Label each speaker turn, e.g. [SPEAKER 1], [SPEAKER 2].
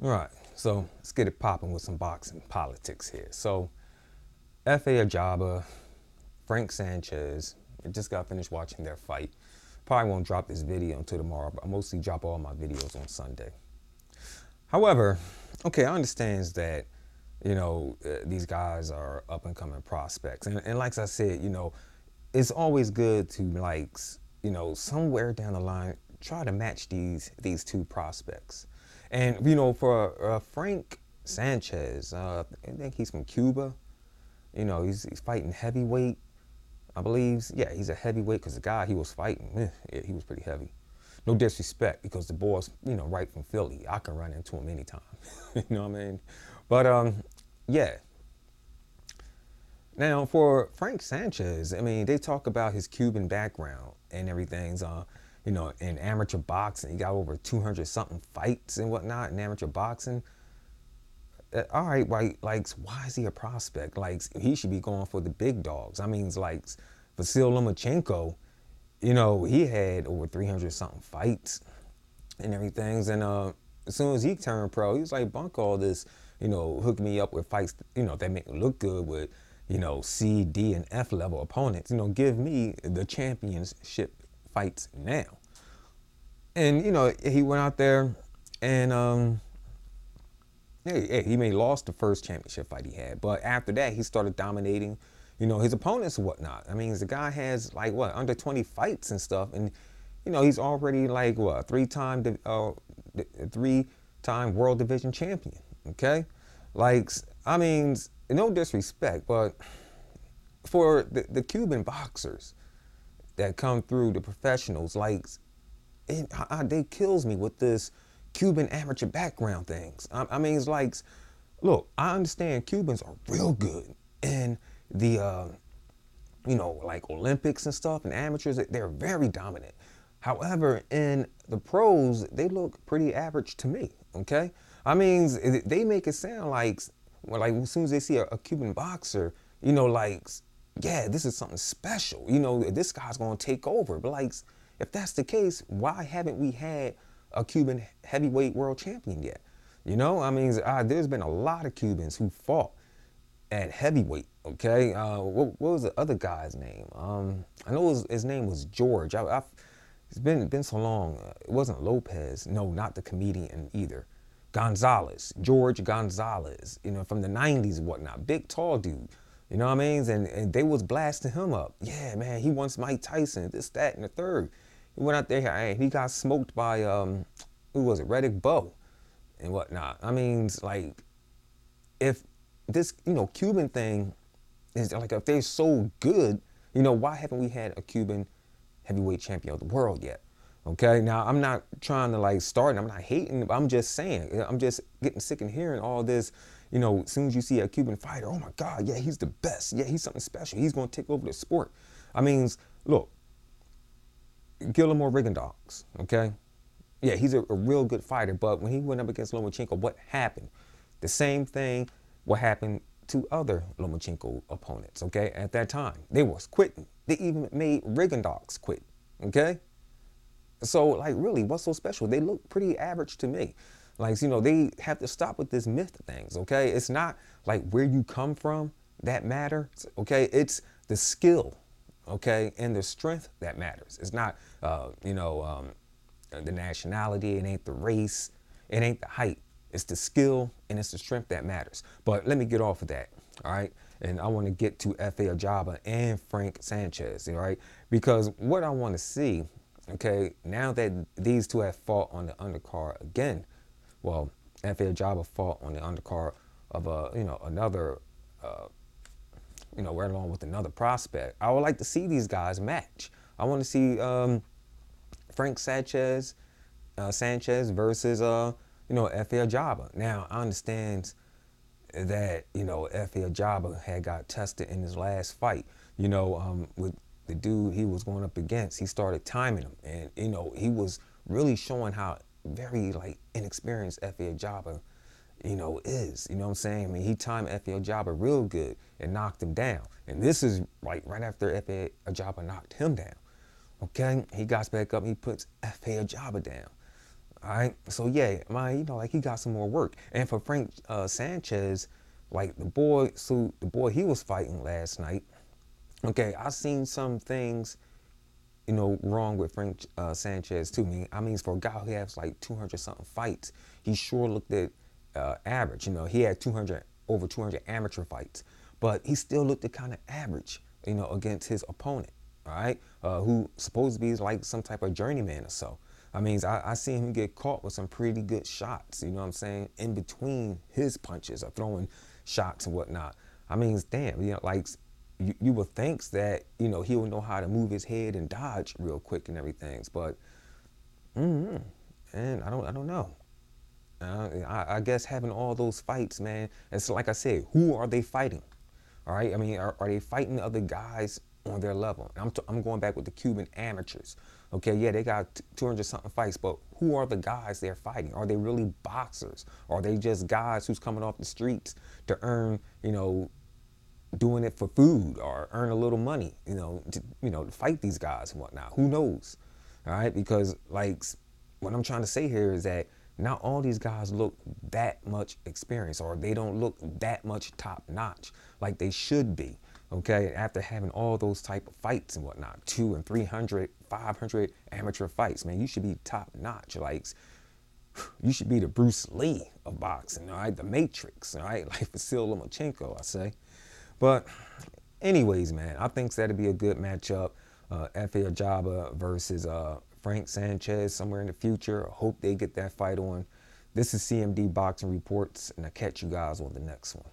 [SPEAKER 1] All right, so let's get it popping with some boxing politics here. So, Efe Ajagba, Frank Sanchez, I just got finished watching their fight. Probably won't drop this video until tomorrow, but I mostly drop all my videos on Sunday. However, okay, I understand that, these guys are up and coming prospects. And like I said, it's always good to, somewhere down the line, try to match these two prospects. And, for Frank Sanchez, I think he's from Cuba. He's fighting heavyweight, I believe. Yeah, he's a heavyweight because the guy he was fighting, yeah, he was pretty heavy. No disrespect, because the boy's, right from Philly. I can run into him anytime. You know what I mean? But yeah. Now for Frank Sanchez, I mean, they talk about his Cuban background and everything's, in amateur boxing. He got over 200 something fights and whatnot in amateur boxing. All right, right, why is he a prospect? Like, he should be going for the big dogs. I mean, like, Vasil Lomachenko, he had over 300 something fights and everything. And as soon as he turned pro, he was like, bunk all this, hook me up with fights, that make me look good with, C, D, and F level opponents. Give me the championship fights now. And, he went out there and, yeah, he may lost the first championship fight he had, but after that he started dominating, his opponents and whatnot. I mean, the guy has like what, under 20 fights and stuff, and he's already like what, three-time world division champion. Okay, like, I mean, no disrespect, but for the Cuban boxers that come through, the professionals, like, they kills me with this Cuban amateur background things. I mean, it's like, look, I understand Cubans are real good in the, like Olympics and stuff, and amateurs, they're very dominant. However, in the pros, they look pretty average to me, okay? I mean, they make it sound like, well, like as soon as they see a Cuban boxer, like, yeah, this is something special. This guy's gonna take over. But like, if that's the case, why haven't we had a Cuban heavyweight world champion yet? I mean, there's been a lot of Cubans who fought at heavyweight. Okay, what was the other guy's name? I know his name was George. It's been so long. It wasn't Lopez. No, not the comedian either. Gonzalez, George Gonzalez. From the '90s and whatnot. Big tall dude. You know what I mean? And they was blasting him up. Yeah, man, he wants Mike Tyson. This, that, and the third. He went out there and he got smoked by who was it? Reddick Bowe and whatnot. I mean, like, if this, Cuban thing is like, if they're so good, why haven't we had a Cuban heavyweight champion of the world yet? Okay, now I'm not trying to like start, I'm not hating, but I'm just saying, I'm just getting sick of hearing all this. As soon as you see a Cuban fighter, oh my God, yeah, he's the best. Yeah, he's something special. He's going to take over the sport. I mean, look, Guillermo Rigondeaux, okay? Yeah, he's a real good fighter, but when he went up against Lomachenko, what happened? The same thing what happened to other Lomachenko opponents, okay? At that time, they was quitting. They even made Rigondeaux quit, okay? So, like, really, what's so special? They look pretty average to me. Like, they have to stop with this myth things, okay? It's not like where you come from that matters, okay? It's the skill, okay, and the strength that matters. It's not, the nationality. It ain't the race. It ain't the height. It's the skill and it's the strength that matters. But let me get off of that, all right? And I want to get to Efe Ajagba and Frank Sanchez, all right? Because what I want to see, okay, now that these two have fought on the undercard again, well, Efe Ajagba fought on the undercard of another, right along with another prospect. I would like to see these guys match. I want to see Frank Sanchez versus Efe Ajagba. Now I understand that Efe Ajagba had got tested in his last fight. With the dude he was going up against, he started timing him, and he was really showing how very like inexperienced Efe Ajagba is. You know what I'm saying? I mean, he timed Efe Ajagba real good and knocked him down. And this is like right after Efe Ajagba knocked him down. Okay, he got back up and he puts Efe Ajagba down. All right. So yeah, like he got some more work. And for Frank Sanchez, like the boy he was fighting last night. Okay, I seen some things, wrong with Frank Sanchez too. I mean, for a guy who has like 200 something fights, he sure looked at average. He had 200 over 200 amateur fights, but he still looked at kind of average. Against his opponent. All right, who supposed to be like some type of journeyman or so. I seen him get caught with some pretty good shots. You know what I'm saying? In between his punches or throwing shots and whatnot. Damn. Like you would think that he would know how to move his head and dodge real quick and everything, but and I don't know. I guess having all those fights, man. It's like I said, who are they fighting? All right. Are they fighting other guys on their level? I'm going back with the Cuban amateurs. Okay, yeah, they got 200 something fights, but who are the guys they're fighting? Are they really boxers? Or are they just guys who's coming off the streets to earn, doing it for food or earn a little money, to fight these guys and whatnot? Who knows? All right, because like what I'm trying to say here is that not all these guys look that much experience, or they don't look that much top notch like they should be. Okay, after having all those type of fights and whatnot, 200 and 300, 500 amateur fights, man, you should be top notch. Like you should be the Bruce Lee of boxing, all right, the Matrix, all right, like Vasil Lomachenko, I say. But anyways, man, I think that'd be a good matchup. Efe Ajagba versus Frank Sanchez somewhere in the future. I hope they get that fight on. This is CMD Boxing Reports, and I'll catch you guys on the next one.